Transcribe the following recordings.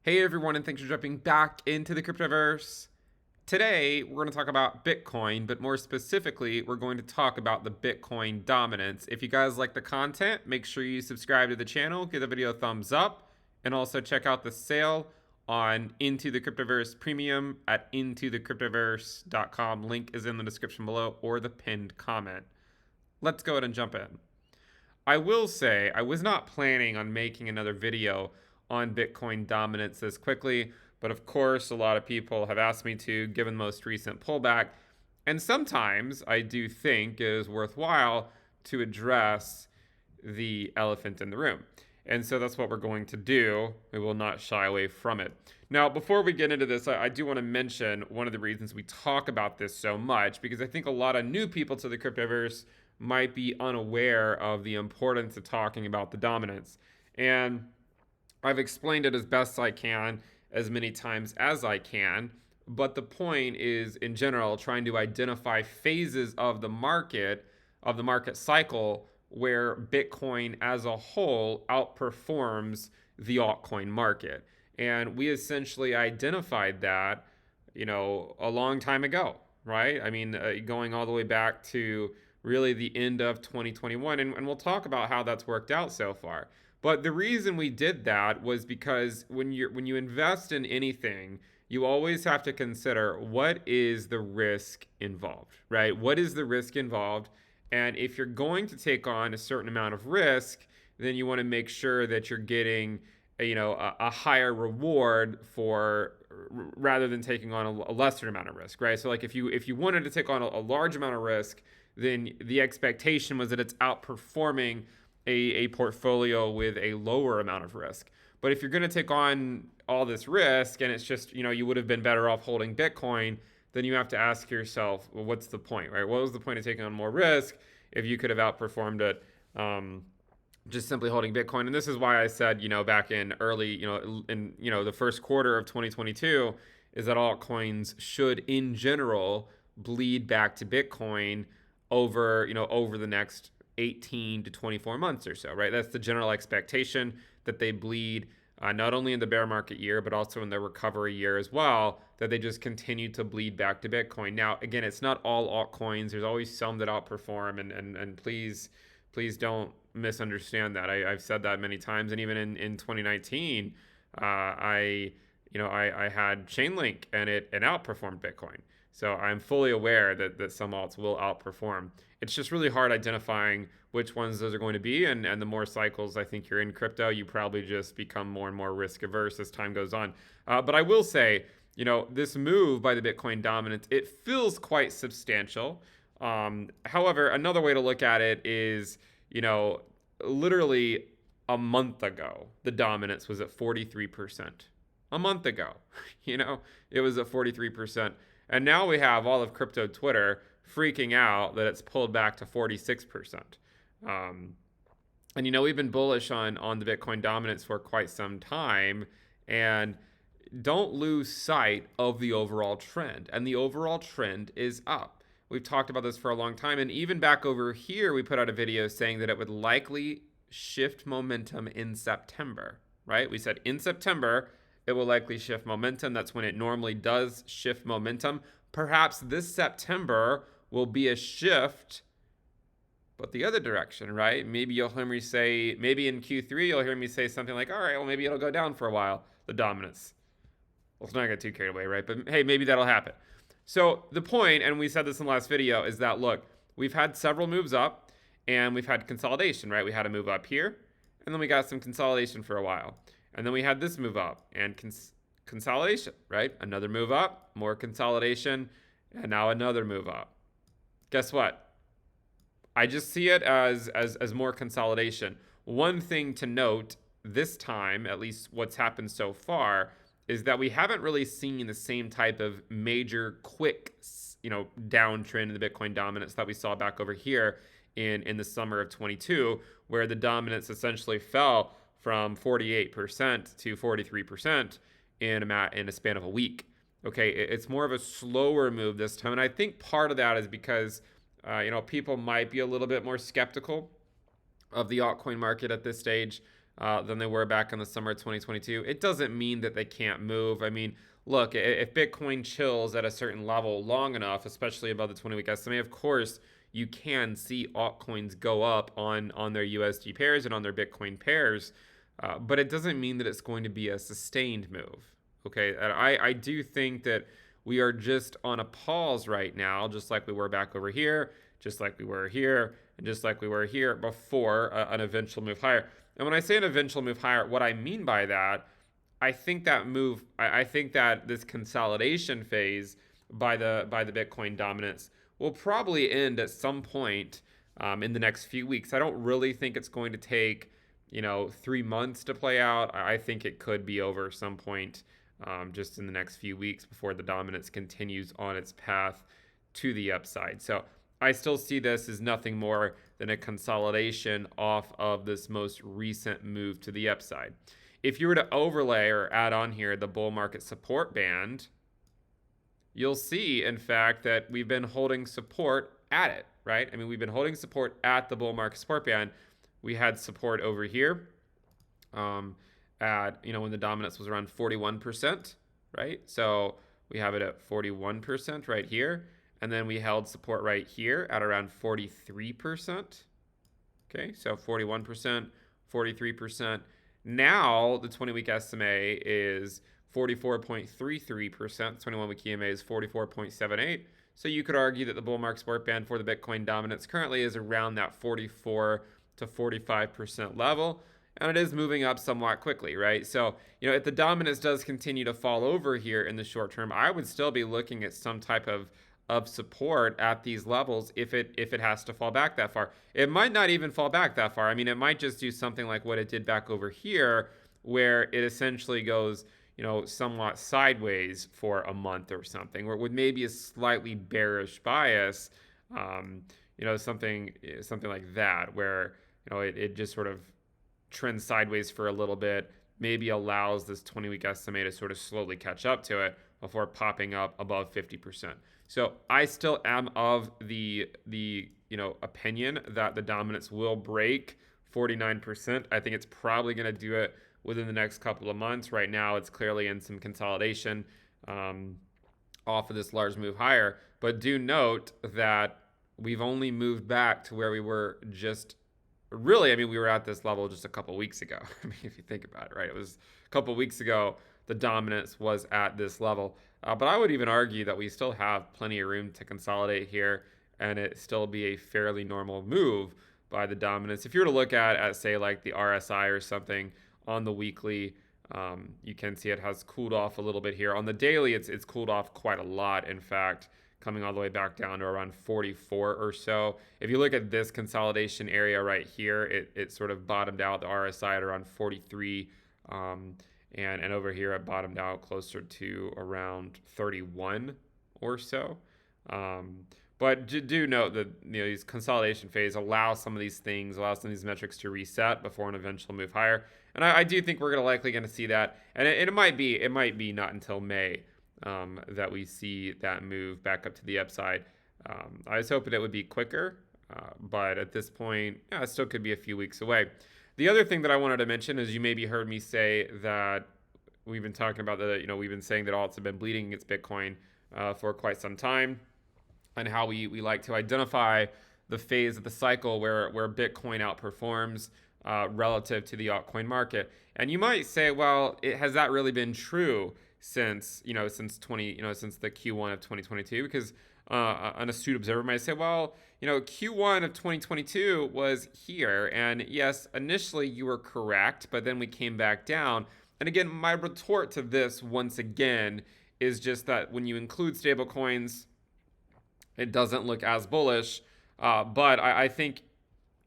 Hey everyone, and thanks for jumping back into the Cryptoverse. Today, we're going to talk about Bitcoin, but more specifically, we're going to talk about the Bitcoin dominance. If you guys like the content, make sure you subscribe to the channel, give the video a thumbs up, and also check out the sale on Into the Cryptoverse Premium at intothecryptoverse.com. Link is in the description below or the pinned comment. Let's go ahead and jump in. I will say I was not planning on making another video on Bitcoin dominance this quickly, but of course, a lot of people have asked me to, given the most recent pullback. And sometimes I do think it is worthwhile to address the elephant in the room. And so that's what we're going to do. We will not shy away from it. Now, before we get into this, I do want to mention one of the reasons we talk about this so much, because I think a lot of new people to the cryptoverse might be unaware of the importance of talking about the dominance. And I've explained it as best I can, as many times as I can. But the point is, in general, trying to identify phases of the market cycle, where Bitcoin as a whole outperforms the altcoin market. And we essentially identified that, a long time ago, right? I mean, going all the way back to really the end of 2021. And we'll talk about how that's worked out so far. But the reason we did that was because when you invest in anything, you always have to consider what is the risk involved, right? What is the risk involved? And if you're going to take on a certain amount of risk, then you want to make sure that you're getting a higher reward for, rather than taking on a lesser amount of risk, right? So like if you wanted to take on a large amount of risk, then the expectation was that it's outperforming a portfolio with a lower amount of risk. But if you're going to take on all this risk and it's just, you would have been better off holding Bitcoin, then you have to ask yourself, well, what's the point, right? What was the point of taking on more risk if you could have outperformed it just simply holding Bitcoin? And this is why I said, back in early, in the first quarter of 2022, is that altcoins should, in general, bleed back to Bitcoin over the next 18 to 24 months or so, right? That's the general expectation, that they bleed not only in the bear market year, but also in the recovery year as well, that they just continue to bleed back to Bitcoin. Now, again, it's not all altcoins. There's always some that outperform, and please don't misunderstand that. I've said that many times, and even in 2019, I had Chainlink, and it outperformed Bitcoin. So I'm fully aware that some alts will outperform. It's just really hard identifying which ones those are going to be. And the more cycles I think you're in crypto, you probably just become more and more risk averse as time goes on. But I will say, this move by the Bitcoin dominance, it feels quite substantial. However, another way to look at it is, literally a month ago, the dominance was at 43%. A month ago, it was at 43%. And now we have all of crypto Twitter freaking out that it's pulled back to 46%. And we've been bullish on the Bitcoin dominance for quite some time. And don't lose sight of the overall trend. And the overall trend is up. We've talked about this for a long time. And even back over here, we put out a video saying that it would likely shift momentum in September, right? We said in September, it will likely shift momentum. That's when it normally does shift momentum. Perhaps this September will be a shift, but the other direction, right? Maybe you'll hear me say, maybe in Q3, you'll hear me say something like, all right, well, maybe it'll go down for a while, the dominance. Well, let's not get too carried away, right? But hey, maybe that'll happen. So the point, and we said this in the last video, is that, look, we've had several moves up and we've had consolidation, right? We had a move up here and then we got some consolidation for a while. And then we had this move up and consolidation, right? Another move up, more consolidation, and now another move up. Guess what? I just see it as more consolidation. One thing to note this time, at least what's happened so far, is that we haven't really seen the same type of major quick, downtrend in the Bitcoin dominance that we saw back over here in the summer of 22, where the dominance essentially fell from 48% to 43% in a span of a week. Okay, it's more of a slower move this time, and I think part of that is because people might be a little bit more skeptical of the altcoin market at this stage. than they were back in the summer of 2022. It doesn't mean that they can't move. I mean, look, if Bitcoin chills at a certain level long enough, especially above the 20-week SMA, of course, you can see altcoins go up on their USD pairs and on their Bitcoin pairs, but it doesn't mean that it's going to be a sustained move. Okay, and I do think that we are just on a pause right now, just like we were back over here, just like we were here, and just like we were here before an eventual move higher. And when I say an eventual move higher, what I mean by that, I think that this consolidation phase by the Bitcoin dominance will probably end at some point in the next few weeks. I don't really think it's going to take 3 months to play out. I think it could be over some point just in the next few weeks before the dominance continues on its path to the upside. So I still see this as nothing more than a consolidation off of this most recent move to the upside. If you were to overlay or add on here the bull market support band, you'll see, in fact, that we've been holding support at it, right? I mean, we've been holding support at the bull market support band. We had support over here at, when the dominance was around 41%, right? So we have it at 41% right here. And then we held support right here at around 43%. Okay, so 41%, 43%. Now the 20-week SMA is 44.33%. 21-week EMA is 44.78. So you could argue that the bull market support band for the Bitcoin dominance currently is around that 44 to 45% level. And it is moving up somewhat quickly, right? So, if the dominance does continue to fall over here in the short term, I would still be looking at some type of support at these levels if it has to fall back that far. It might not even fall back that far. I mean, it might just do something like what it did back over here, where it essentially goes, somewhat sideways for a month or something, or with maybe a slightly bearish bias, something like that, where it just sort of trends sideways for a little bit, maybe allows this 20-week SMA to sort of slowly catch up to it before popping up above 50%. So I still am of the opinion that the dominance will break 49%. I think it's probably going to do it within the next couple of months. Right now, it's clearly in some consolidation off of this large move higher. But do note that we've only moved back to where we were just really, I mean, we were at this level just a couple weeks ago. I mean, if you think about it, right? It was a couple weeks ago, the dominance was at this level. But I would even argue that we still have plenty of room to consolidate here and it still be a fairly normal move by the dominance. If you were to look at say, like the RSI or something on the weekly, you can see it has cooled off a little bit here. On the daily, it's cooled off quite a lot, in fact, coming all the way back down to around 44 or so. If you look at this consolidation area right here, it sort of bottomed out, the RSI at around 43, and over here it bottomed out closer to around 31 or so. But do note that these consolidation phase allow some of these metrics to reset before an eventual move higher. And I do think we're likely going to see that. And it might be not until May that we see that move back up to the upside. I was hoping it would be quicker, but at this point, it still could be a few weeks away. The other thing that I wanted to mention is you maybe heard me say that we've been talking about we've been saying that alts have been bleeding against Bitcoin for quite some time, and how we like to identify the phase of the cycle where Bitcoin outperforms relative to the altcoin market. And you might say, well, has that really been true since the Q1 of 2022? Because an astute observer might say, well, Q1 of 2022 was here, and yes, initially you were correct, but then we came back down. And again, my retort to this once again is just that when you include stablecoins, it doesn't look as bullish, but I think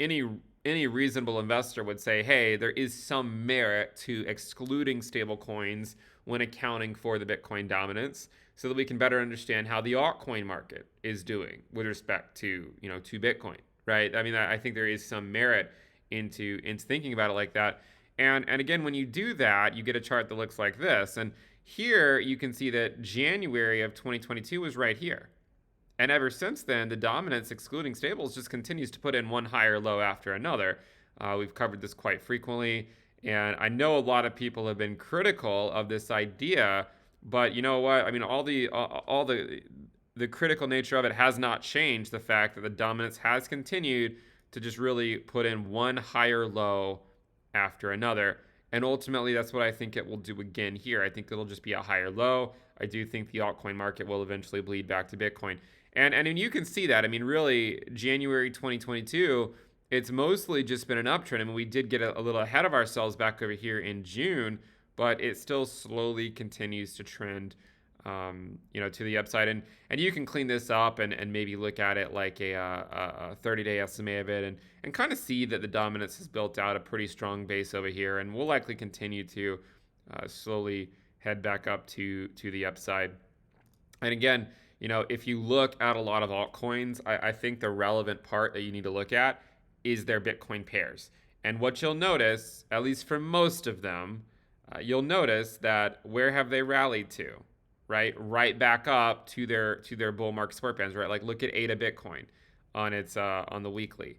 any reasonable investor would say, hey, there is some merit to excluding stablecoins when accounting for the Bitcoin dominance, so that we can better understand how the altcoin market is doing with respect to to Bitcoin, right? I mean, I think there is some merit into thinking about it like that. And again, when you do that, you get a chart that looks like this. And here you can see that January of 2022 was right here. And ever since then, the dominance excluding stables just continues to put in one higher low after another. We've covered this quite frequently. And I know a lot of people have been critical of this idea, but you know what? I mean, all the critical nature of it has not changed the fact that the dominance has continued to just really put in one higher low after another. And ultimately, that's what I think it will do again here. I think it'll just be a higher low. I do think the altcoin market will eventually bleed back to Bitcoin. And you can see that. I mean, really, January 2022, it's mostly just been an uptrend. I mean, we did get a little ahead of ourselves back over here in June, but it still slowly continues to trend, to the upside. And you can clean this up and maybe look at it like a 30-day SMA of it and kind of see that the dominance has built out a pretty strong base over here, and we'll likely continue to slowly head back up to the upside. And again, if you look at a lot of altcoins, I think the relevant part that you need to look at is their Bitcoin pairs. And what you'll notice, at least for most of them, you'll notice that where have they rallied to, right? Right back up to their bull market support bands, right? Like look at ADA Bitcoin on its on the weekly.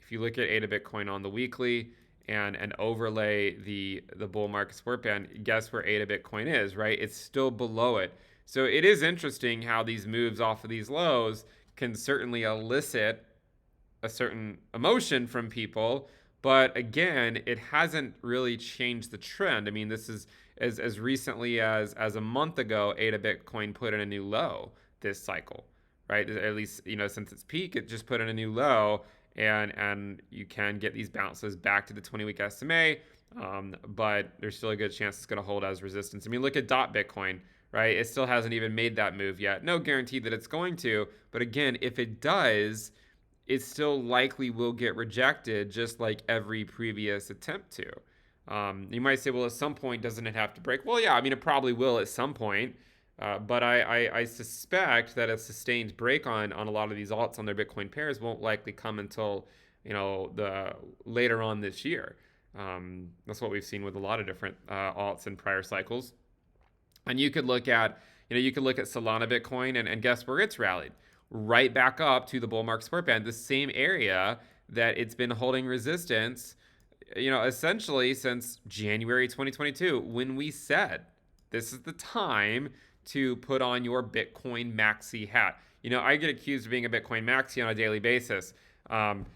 If you look at ADA Bitcoin on the weekly and overlay the bull market support band, guess where ADA Bitcoin is, right? It's still below it. So it is interesting how these moves off of these lows can certainly elicit a certain emotion from people, but again, it hasn't really changed the trend. I mean, this is as recently as a month ago, ADA Bitcoin put in a new low this cycle, right? At least since its peak, it just put in a new low, and you can get these bounces back to the 20-week SMA, but there's still a good chance it's going to hold as resistance. I mean, look at Dot Bitcoin, right? It still hasn't even made that move yet. No guarantee that it's going to, but again, if it does, it still likely will get rejected, just like every previous attempt to. You might say, well, at some point, doesn't it have to break? Well, yeah, I mean, it probably will at some point. But I suspect that a sustained break on a lot of these alts on their Bitcoin pairs won't likely come until the later on this year. That's what we've seen with a lot of different alts in prior cycles. And you could look at Solana Bitcoin and guess where it's rallied? Right back up to the bull market support band, the same area that it's been holding resistance, essentially since January 2022, when we said this is the time to put on your Bitcoin maxi hat. I get accused of being a Bitcoin maxi on a daily basis. But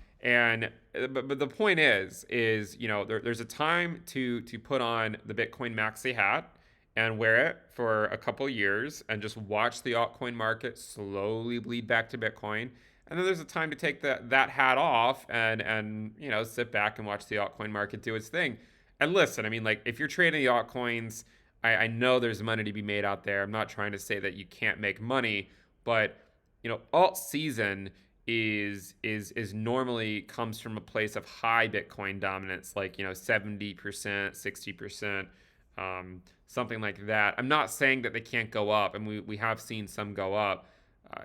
the point is there's a time to put on the Bitcoin maxi hat and wear it for a couple years and just watch the altcoin market slowly bleed back to Bitcoin. And then there's a time to take that hat off and sit back and watch the altcoin market do its thing. And listen, I mean, like if you're trading the altcoins, I know there's money to be made out there. I'm not trying to say that you can't make money, but alt season is normally comes from a place of high Bitcoin dominance, like 70%, 60%, something like that. I'm not saying that they can't go up, and we have seen some go up.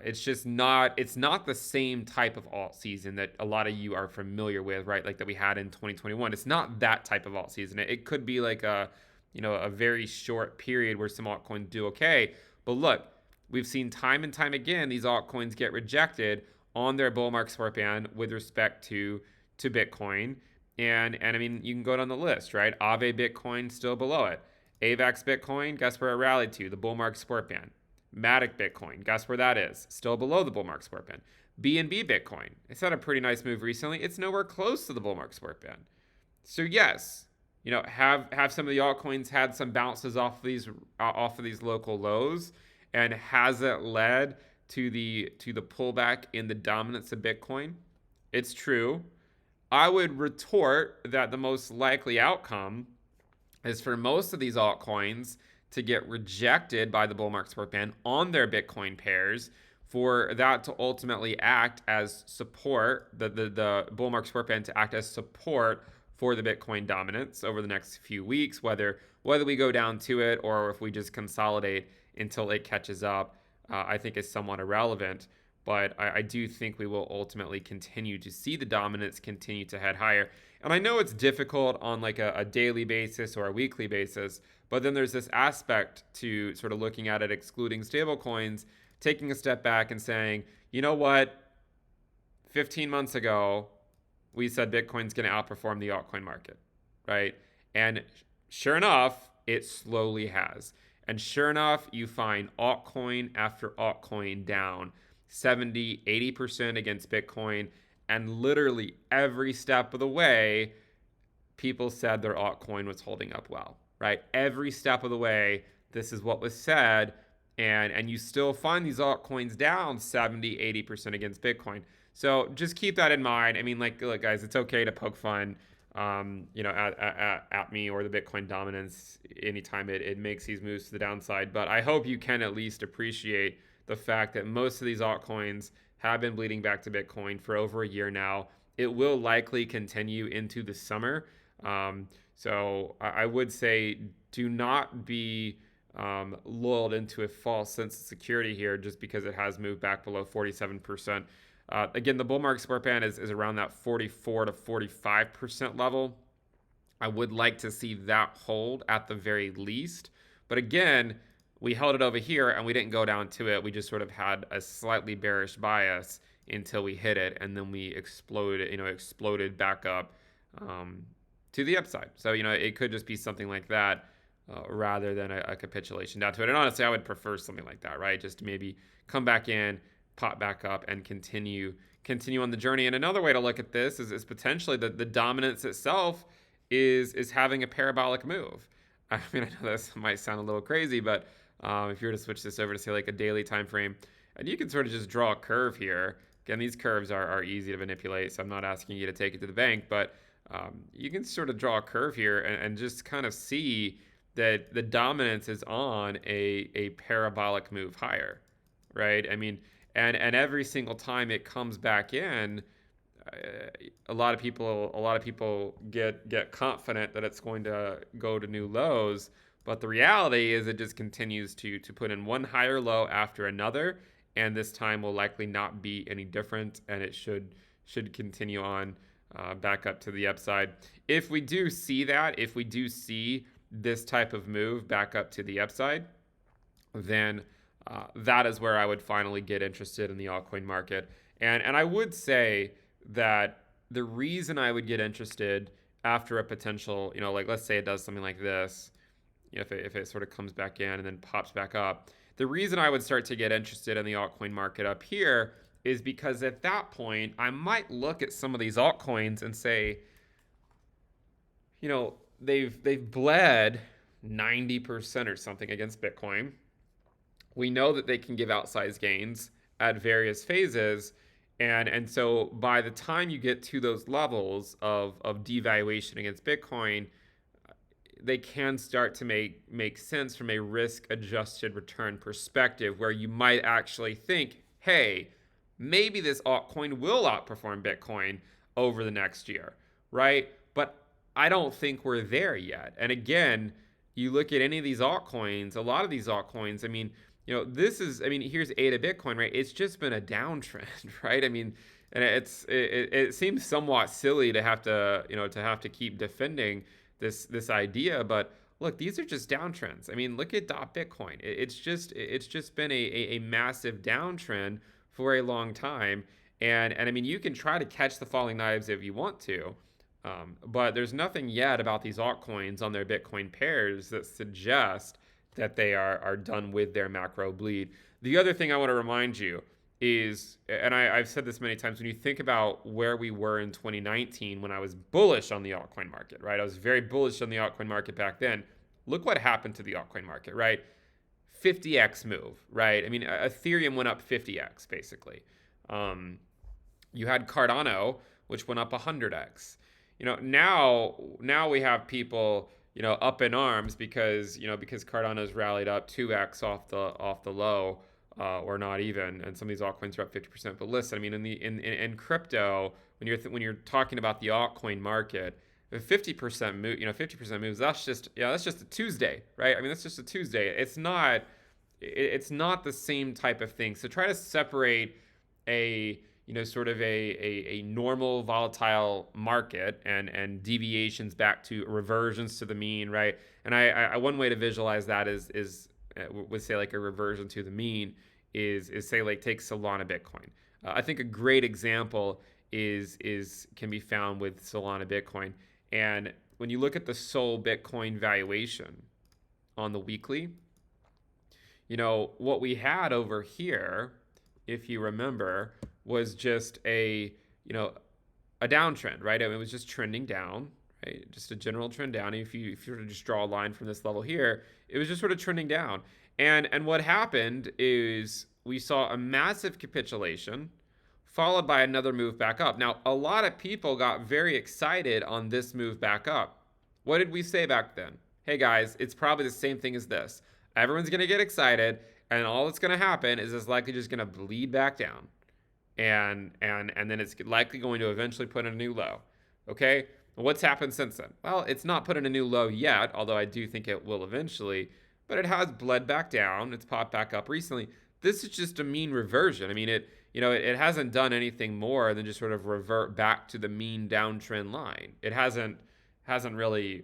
It's not the same type of alt season that a lot of you are familiar with, right? Like that we had in 2021. It's not that type of alt season. It could be like a very short period where some altcoins do okay. But look, we've seen time and time again these altcoins get rejected on their bull market support band with respect to Bitcoin. And I mean, you can go down the list, right? Aave Bitcoin still below it. AVAX Bitcoin, guess where it rallied to? The bull market support band. Matic Bitcoin, guess where that is? Still below the bull market support band. BNB Bitcoin, it's had a pretty nice move recently. It's nowhere close to the bull market support band. So yes, have some of the altcoins had some bounces off of these local lows, and has it led to the pullback in the dominance of Bitcoin? It's true. I would retort that the most likely outcome is for most of these altcoins to get rejected by the bull market support band on their Bitcoin pairs, for that to ultimately act as support, the bull market support band to act as support for the Bitcoin dominance over the next few weeks, whether we go down to it or if we just consolidate until it catches up, I think is somewhat irrelevant. But I do think we will ultimately continue to see the dominance continue to head higher. And I know it's difficult on like a daily basis or a weekly basis, but then there's this aspect to sort of looking at it excluding stablecoins, taking a step back and saying, you know what, 15 months ago, we said Bitcoin's going to outperform the altcoin market, right? And sure enough, it slowly has. And sure enough, you find altcoin after altcoin down 70, 80% against Bitcoin. And literally every step of the way, people said their altcoin was holding up well, right? Every step of the way, this is what was said. And you still find these altcoins down 70, 80% against Bitcoin. So just keep that in mind. I mean, like, look, guys, it's okay to poke fun, at me or the Bitcoin dominance anytime it makes these moves to the downside. But I hope you can at least appreciate the fact that most of these altcoins have been bleeding back to Bitcoin for over a year now. It will likely continue into the summer. So I would say do not be lulled into a false sense of security here just because it has moved back below 47%. Again, the bull market support band is around that 44 to 45% level. I would like to see that hold at the very least. But again, we held it over here and we didn't go down to it. We just sort of had a slightly bearish bias until we hit it, and then we exploded back up to the upside. So, it could just be something like that rather than a capitulation down to it. And honestly, I would prefer something like that, right? Just to maybe come back in, pop back up, and continue on the journey. And another way to look at this is potentially the dominance itself is having a parabolic move. I mean, I know this might sound a little crazy, but if you were to switch this over to say like a daily time frame, and you can sort of just draw a curve here. Again, these curves are easy to manipulate, so I'm not asking you to take it to the bank, but you can sort of draw a curve here and just kind of see that the dominance is on a parabolic move higher, right? I mean, and every single time it comes back in, a lot of people get confident that it's going to go to new lows, but the reality is it just continues to put in one higher low after another, and this time will likely not be any different, and it should continue on back up to the upside. If we do see this type of move back up to the upside, then that is where I would finally get interested in the altcoin market. And I would say that the reason I would get interested after a potential, like let's say it does something like this, if it sort of comes back in and then pops back up, the reason I would start to get interested in the altcoin market up here is because at that point, I might look at some of these altcoins and say, they've bled 90% or something against Bitcoin. We know that they can give outsized gains at various phases. And so by the time you get to those levels of devaluation against Bitcoin, they can start to make sense from a risk-adjusted return perspective, where you might actually think, hey, maybe this altcoin will outperform Bitcoin over the next year, right? But I don't think we're there yet. And again, you look at any of these altcoins, a lot of these altcoins, I mean, here's ADA Bitcoin, right? It's just been a downtrend, right? I mean, and it seems somewhat silly to have to keep defending this idea, but look, these are just downtrends. I mean, look at Bitcoin. It's just been a massive downtrend for a long time, and I mean, you can try to catch the falling knives if you want to, but there's nothing yet about these altcoins on their Bitcoin pairs that suggest that they are done with their macro bleed. The other thing I want to remind you is, and I've said this many times, when you think about where we were in 2019 when I was bullish on the altcoin market, right? I was very bullish on the altcoin market back then. Look what happened to the altcoin market, right? 50x move, right? I mean, Ethereum went up 50x basically. You had Cardano, which went up 100x. Now we have people up in arms because Cardano's rallied up 2x off the low, or not even, and some of these altcoins are up 50%. But listen, I mean, in crypto, when you're talking about the altcoin market, a 50% move, 50% moves, that's just a Tuesday, right? I mean, that's just a Tuesday. It's not the same type of thing. So try to separate sort of a normal volatile market and deviations back to reversions to the mean, right? And I one way to visualize that is would say like a reversion to the mean is say like take Solana Bitcoin. I think a great example can be found with Solana Bitcoin. And when you look at the Sol Bitcoin valuation on the weekly, what we had over here, if you remember, was just a downtrend, right? I mean, it was just trending down, right? Just a general trend down. And if you were to just draw a line from this level here, it was just sort of trending down. And what happened is we saw a massive capitulation followed by another move back up. Now, a lot of people got very excited on this move back up. What did we say back then? Hey guys, it's probably the same thing as this. Everyone's going to get excited, and all that's going to happen is it's likely just going to bleed back down. And then it's likely going to eventually put in a new low. Okay? What's happened since then? Well, it's not put in a new low yet, although I do think it will eventually, but it has bled back down. It's popped back up recently. This is just a mean reversion. I mean, it hasn't done anything more than just sort of revert back to the mean downtrend line. It hasn't really,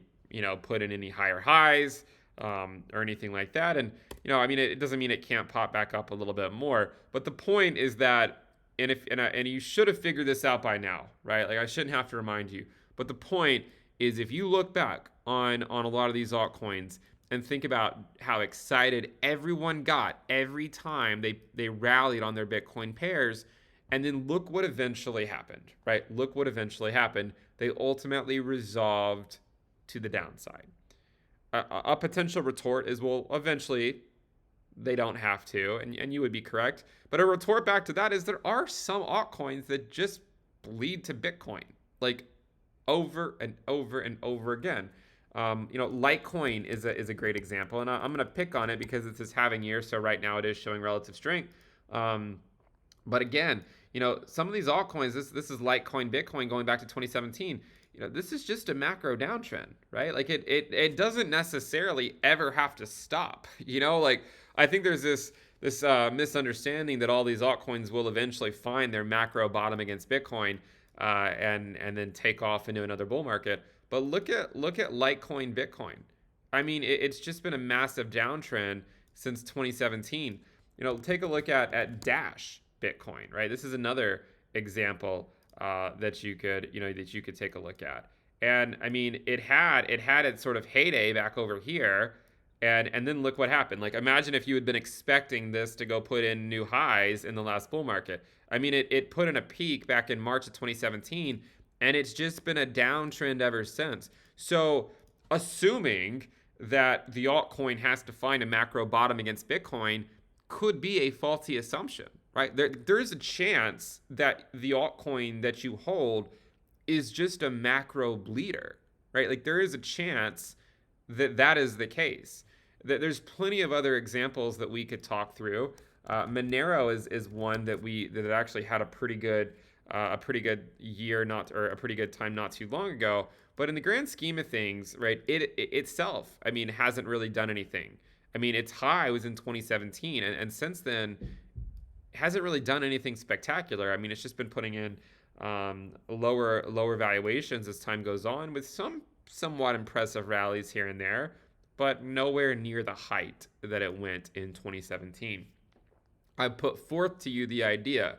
put in any higher highs or anything like that. And, I mean, it doesn't mean it can't pop back up a little bit more. But the point is that, and you should have figured this out by now, right? Like, I shouldn't have to remind you. But the point is, if you look back on a lot of these altcoins and think about how excited everyone got every time they rallied on their Bitcoin pairs, and then look what eventually happened, right? Look what eventually happened. They ultimately resolved to the downside. A potential retort is, well, eventually they don't have to, and you would be correct. But a retort back to that is there are some altcoins that just bleed to Bitcoin, like over and over and over again. Litecoin is a great example, and I'm going to pick on it because it's this halving year, so right now it is showing relative strength. But again, some of these altcoins, this is Litecoin, Bitcoin going back to 2017. This is just a macro downtrend, right? Like it doesn't necessarily ever have to stop. Like I think there's this misunderstanding that all these altcoins will eventually find their macro bottom against Bitcoin, and then take off into another bull market. But look at Litecoin Bitcoin. I mean, it's just been a massive downtrend since 2017. Take a look at Dash Bitcoin, right? This is another example that you could take a look at. And I mean, it had its sort of heyday back over here, and then look what happened. Like, imagine if you had been expecting this to go put in new highs in the last bull market. I mean, it put in a peak back in March of 2017, and it's just been a downtrend ever since. So assuming that the altcoin has to find a macro bottom against Bitcoin could be a faulty assumption, right? There is a chance that the altcoin that you hold is just a macro bleeder, right? Like there is a chance that is the case. That there's plenty of other examples that we could talk through. Monero is one that actually had a pretty good year, a pretty good time not too long ago. But in the grand scheme of things, right, it itself, I mean, hasn't really done anything. I mean, its high was in 2017, and since then, hasn't really done anything spectacular. I mean, it's just been putting in lower valuations as time goes on, with some somewhat impressive rallies here and there, but nowhere near the height that it went in 2017. I put forth to you the idea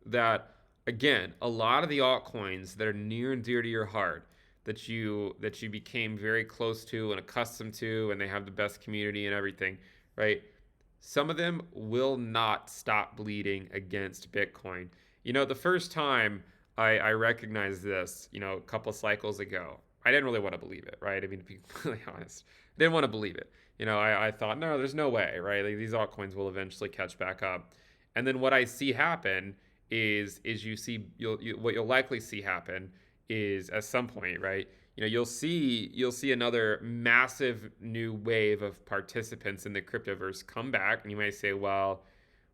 that, again, a lot of the altcoins that are near and dear to your heart, that you became very close to and accustomed to, and they have the best community and everything, right? Some of them will not stop bleeding against Bitcoin. The first time I recognized this, a couple cycles ago, I didn't really want to believe it, right? I mean, to be completely honest, I didn't want to believe it. I thought, no, there's no way, right? Like, these altcoins will eventually catch back up. And then what I see happen is what you'll likely see happen is at some point, right? You'll see another massive new wave of participants in the Cryptoverse come back, and you may say, well,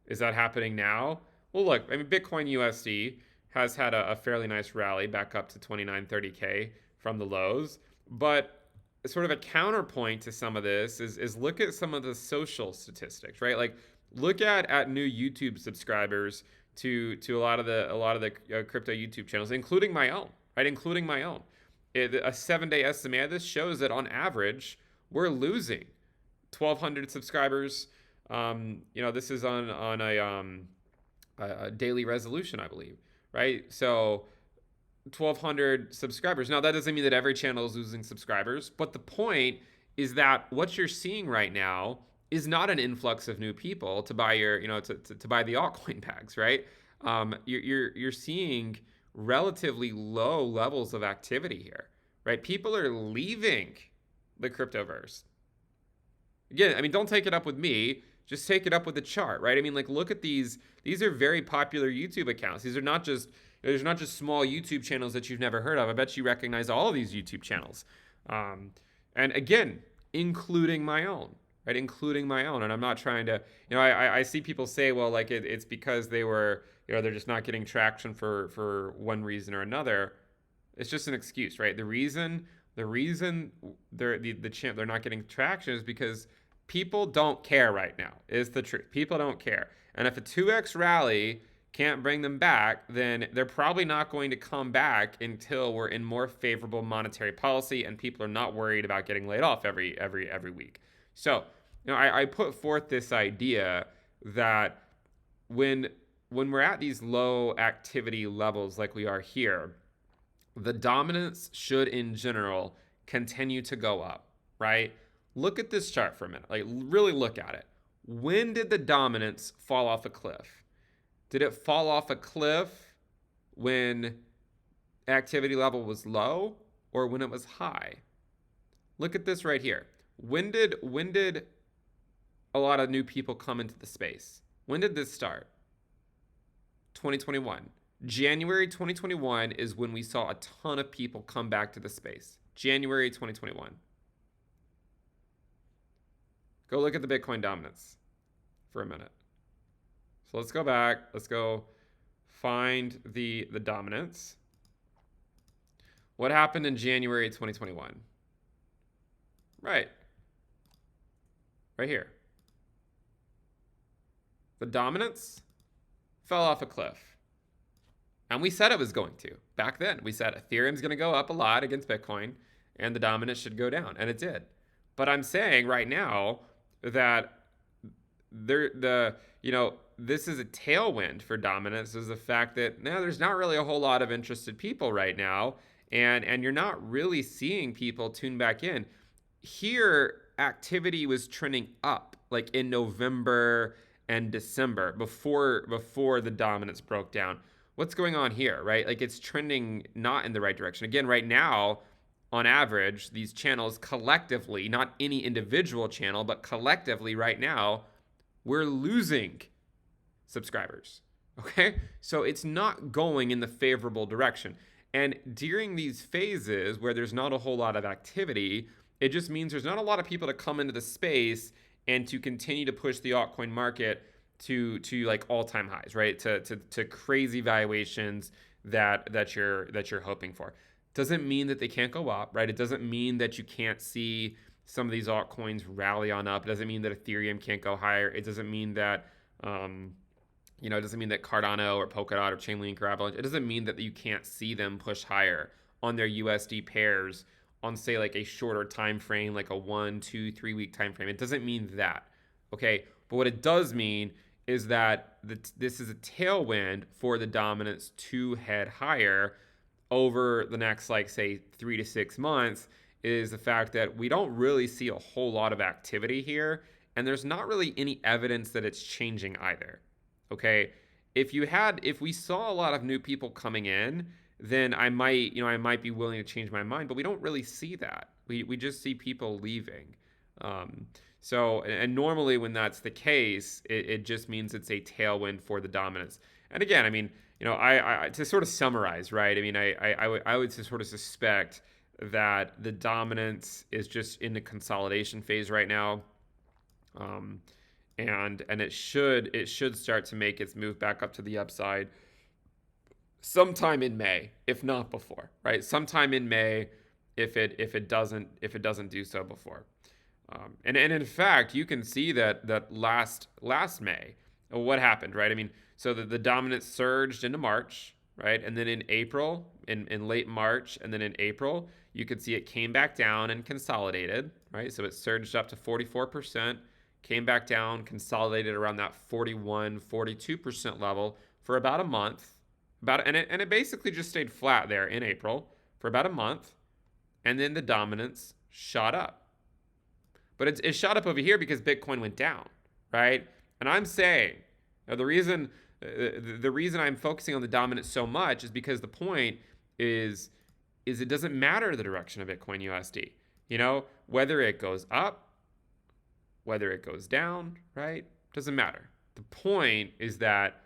is that happening now? Well, look, I mean, Bitcoin USD has had a fairly nice rally back up to 2930K from the lows, but sort of a counterpoint to some of this is look at some of the social statistics, right? Like, look at new YouTube subscribers to a lot of the crypto YouTube channels, including my own, right? Including my own. A 7-day estimate of this shows that on average we're losing 1,200 subscribers. This is on a daily resolution, I believe, right? So 1,200 subscribers. Now, that doesn't mean that every channel is losing subscribers, but the point is that what you're seeing right now is not an influx of new people to buy your, to buy the altcoin bags, right? You're seeing relatively low levels of activity here, right? People are leaving the cryptoverse. Again, I mean, don't take it up with me. Just take it up with the chart, right? I mean, like, look at these. These are very popular YouTube accounts. These are not just there's not just small YouTube channels that you've never heard of. I bet you recognize all of these YouTube channels, and again, including my own, right? Including my own. And I'm not trying to, I see people say, well, like it's because they were, they're just not getting traction for one reason or another. It's just an excuse, right? The reason they're not getting traction is because people don't care right now, is the truth. People don't care. And if a 2x rally can't bring them back, then they're probably not going to come back until we're in more favorable monetary policy and people are not worried about getting laid off every week. So, I put forth this idea that when we're at these low activity levels like we are here, the dominance should in general continue to go up, right? Look at this chart for a minute. Like, really look at it. When did the dominance fall off a cliff? Did it fall off a cliff when activity level was low or when it was high? Look at this right here. When did a lot of new people come into the space? When did this start? 2021. January 2021 is when we saw a ton of people come back to the space. January 2021. Go look at the Bitcoin dominance for a minute. So let's go back. Let's go find the dominance. What happened in January 2021? Right here. The dominance fell off a cliff. And we said it was going to. Back then, we said Ethereum's going to go up a lot against Bitcoin and the dominance should go down. And it did. But I'm saying right now that this is a tailwind for dominance, is the fact that now there's not really a whole lot of interested people right now. And you're not really seeing people tune back in. Here, activity was trending up like in November and December before the dominance broke down. What's going on here, right? Like, it's trending not in the right direction. Again, right now, on average, these channels collectively, not any individual channel, but collectively right now, we're losing subscribers, okay? So it's not going in the favorable direction. And during these phases where there's not a whole lot of activity, it just means there's not a lot of people to come into the space and to continue to push the altcoin market to like all-time highs, right? To crazy valuations that you're hoping for. Doesn't mean that they can't go up, right? It doesn't mean that you can't see some of these altcoins rally on up. It doesn't mean that Ethereum can't go higher. It doesn't mean that it doesn't mean that Cardano or Polkadot or Chainlink or Avalanche, it doesn't mean that you can't see them push higher on their USD pairs on, say, like a shorter time frame, like a 1, 2, 3 week time frame. It doesn't mean that, okay? But what it does mean is that this is a tailwind for the dominance to head higher over the next, like, say, 3 to 6 months, is the fact that we don't really see a whole lot of activity here, and there's not really any evidence that it's changing either, okay? If we saw a lot of new people coming in, then I might be willing to change my mind, but we don't really see that. We just see people leaving. So, and normally when that's the case, it just means it's a tailwind for the dominance. And again, I mean, I to sort of summarize, right? I mean, I would sort of suspect that the dominance is just in the consolidation phase right now. And it should start to make its move back up to the upside sometime in May, if not before, right? Sometime in May, if it doesn't do so before. And in fact, you can see that last May, what happened, right? I mean, so the dominance surged into March, right? And then in April, in late March, and then in April, you could see it came back down and consolidated, right? So it surged up to 44%, came back down, consolidated around that 41, 42% level for about a month, And it basically just stayed flat there in April for about a month, and then the dominance shot up. But it shot up over here because Bitcoin went down, right? And I'm saying the reason I'm focusing on the dominance so much is because the point is it doesn't matter the direction of Bitcoin USD. Whether it goes up, whether it goes down, right? Doesn't matter. The point is that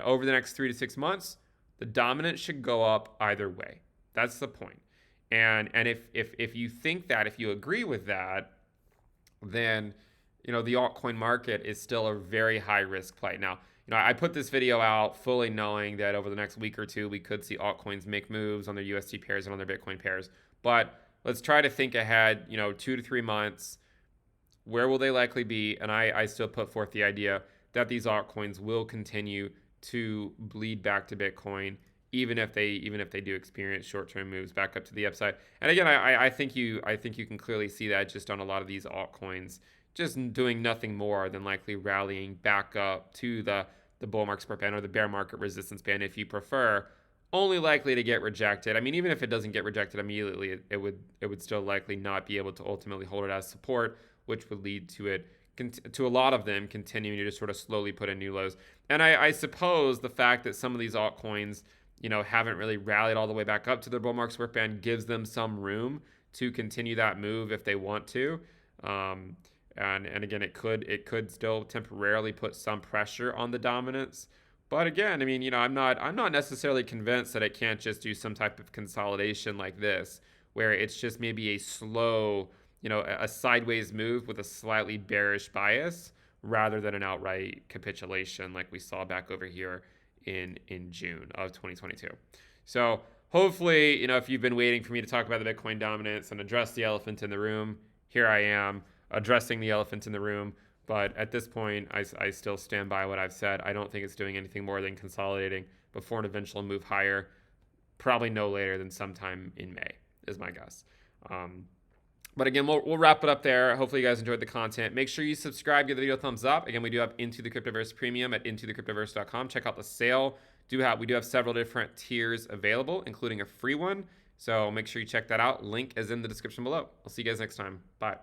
over the next 3 to 6 months, the dominance should go up either way. That's the point. And if you think that, if you agree with that, then the altcoin market is still a very high risk play. Now, I put this video out fully knowing that over the next week or two we could see altcoins make moves on their USD pairs and on their Bitcoin pairs. But let's try to think ahead, 2 to 3 months. Where will they likely be? And I still put forth the idea that these altcoins will continue to bleed back to Bitcoin, even if they do experience short-term moves back up to the upside. And again, I think you can clearly see that just on a lot of these altcoins, just doing nothing more than likely rallying back up to the bull market support band or the bear market resistance band, if you prefer, only likely to get rejected. I mean, even if it doesn't get rejected immediately, it would still likely not be able to ultimately hold it as support, which would lead to a lot of them continuing to just sort of slowly put in new lows. And I suppose the fact that some of these altcoins, haven't really rallied all the way back up to the bull market support band gives them some room to continue that move if they want to. And again, it could still temporarily put some pressure on the dominance. But again, I mean, I'm not necessarily convinced that it can't just do some type of consolidation like this, where it's just maybe a slow, a sideways move with a slightly bearish bias rather than an outright capitulation like we saw back over here in June of 2022. So hopefully, if you've been waiting for me to talk about the Bitcoin dominance and address the elephant in the room, here I am addressing the elephant in the room. But at this point, I still stand by what I've said. I don't think it's doing anything more than consolidating before an eventual move higher, probably no later than sometime in May, is my guess. But again, we'll wrap it up there. Hopefully you guys enjoyed the content. Make sure you subscribe, give the video a thumbs up. Again, we do have Into the Cryptoverse Premium at intothecryptoverse.com. Check out the sale. We do have several different tiers available, including a free one. So make sure you check that out. Link is in the description below. I'll see you guys next time. Bye.